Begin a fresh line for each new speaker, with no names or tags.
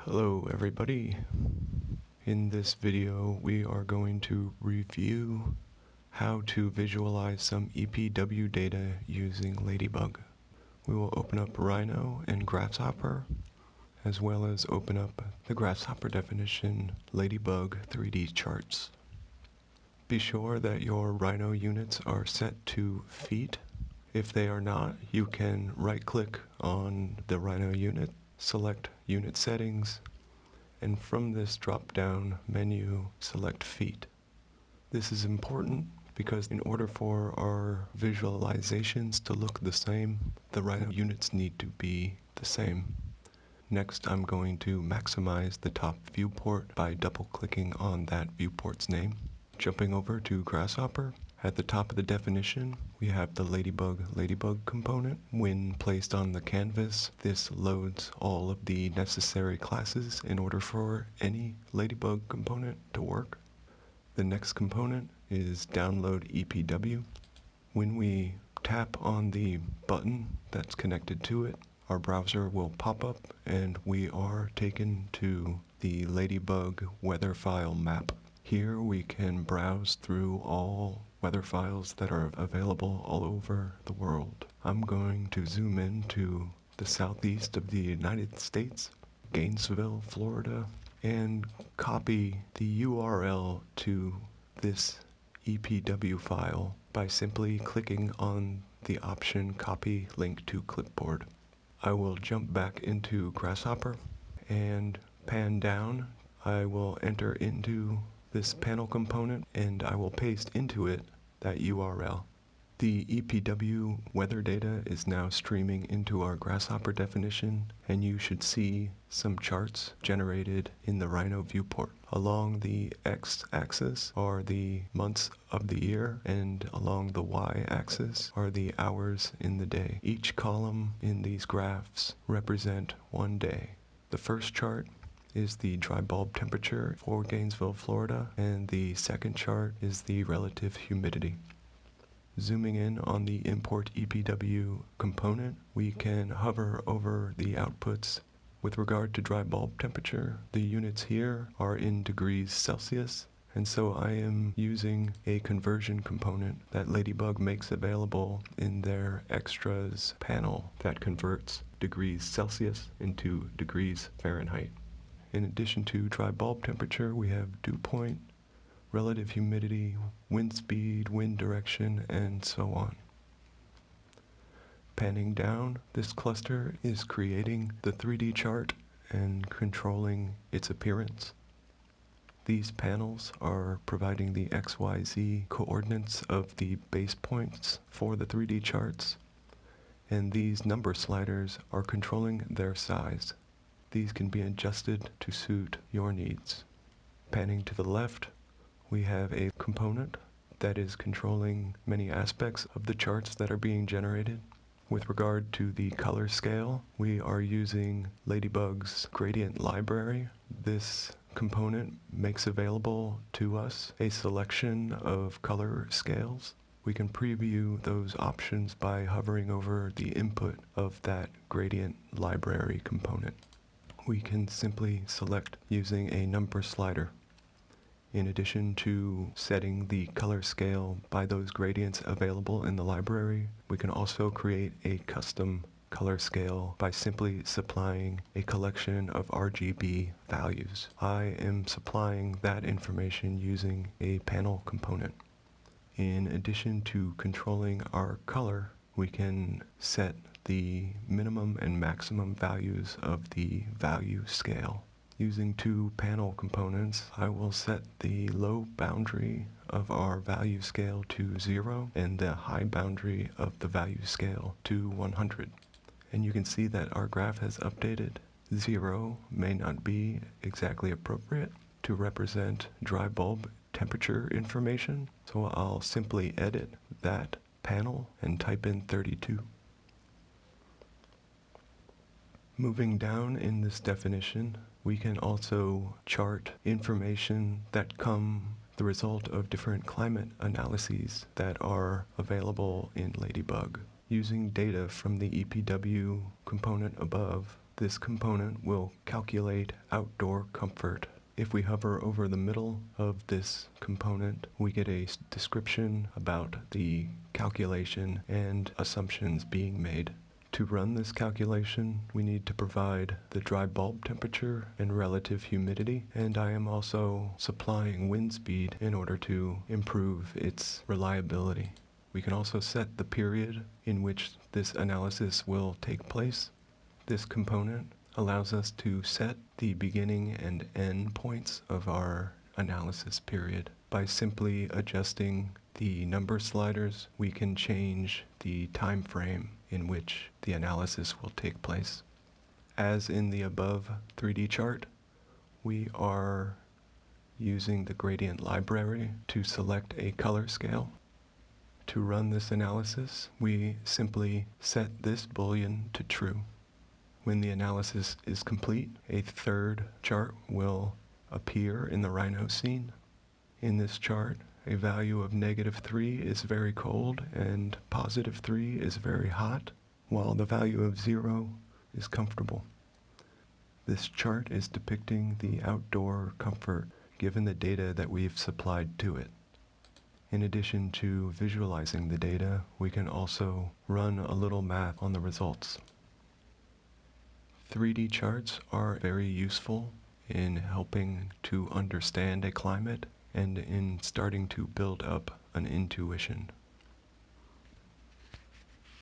Hello everybody. In this video we are going to review how to visualize some EPW data using Ladybug. We will open up Rhino and Grasshopper, as well as open up the Grasshopper definition Ladybug 3D charts. Be sure that your Rhino units are set to feet. If they are not, you can right-click on the Rhino unit, select Unit Settings, and from this drop-down menu, select feet. This is important because in order for our visualizations to look the same, the Rhino units need to be the same. Next, I'm going to maximize the top viewport by double-clicking on that viewport's name. Jumping over to Grasshopper, at the top of the definition, we have the Ladybug component. When placed on the canvas, this loads all of the necessary classes in order for any Ladybug component to work. The next component is download EPW. When we tap on the button that's connected to it, our browser will pop up and we are taken to the Ladybug weather file map. Here we can browse through all weather files that are available all over the world. I'm going to zoom in to the southeast of the United States, Gainesville, Florida, and copy the URL to this EPW file by simply clicking on the option Copy Link to Clipboard. I will jump back into Grasshopper and pan down. I will enter into this panel component and I will paste into it that URL. The EPW weather data is now streaming into our Grasshopper definition, and you should see some charts generated in the Rhino viewport. Along the x-axis are the months of the year, and along the y-axis are the hours in the day. Each column in these graphs represent one day. The first chart is the dry bulb temperature for Gainesville, Florida, and the second chart is the relative humidity. Zooming in on the import EPW component, we can hover over the outputs. With regard to dry bulb temperature, the units here are in degrees Celsius, and so I am using a conversion component that Ladybug makes available in their extras panel that converts degrees Celsius into degrees Fahrenheit. In addition to dry bulb temperature, we have dew point, relative humidity, wind speed, wind direction, and so on. Panning down, this cluster is creating the 3D chart and controlling its appearance. These panels are providing the XYZ coordinates of the base points for the 3D charts, and these number sliders are controlling their size. These can be adjusted to suit your needs. Panning to the left, we have a component that is controlling many aspects of the charts that are being generated. With regard to the color scale, we are using Ladybug's gradient library. This component makes available to us a selection of color scales. We can preview those options by hovering over the input of that gradient library component. We can simply select using a number slider. In addition to setting the color scale by those gradients available in the library, we can also create a custom color scale by simply supplying a collection of RGB values. I am supplying that information using a panel component. In addition to controlling our color, we can set the minimum and maximum values of the value scale. Using two panel components, I will set the low boundary of our value scale to 0 and the high boundary of the value scale to 100. And you can see that our graph has updated. 0 may not be exactly appropriate to represent dry bulb temperature information, so I'll simply edit that panel and type in 32. Moving down in this definition, we can also chart information that come the result of different climate analyses that are available in Ladybug. Using data from the EPW component above, This component will calculate outdoor comfort. If we hover over the middle of this component, we get a description about the calculation and assumptions being made. To run this calculation, we need to provide the dry bulb temperature and relative humidity, and I am also supplying wind speed in order to improve its reliability. We can also set the period in which this analysis will take place. This component allows us to set the beginning and end points of our analysis period. By simply adjusting the number sliders, we can change the time frame in which the analysis will take place. As in the above 3D chart, we are using the gradient library to select a color scale. To run this analysis, we simply set this boolean to true. When the analysis is complete, a third chart will appear in the Rhino scene. In this chart, a value of -3 is very cold and +3 is very hot, while the value of 0 is comfortable. This chart is depicting the outdoor comfort given the data that we've supplied to it. In addition to visualizing the data, we can also run a little math on the results. 3D charts are very useful in helping to understand a climate and in starting to build up an intuition.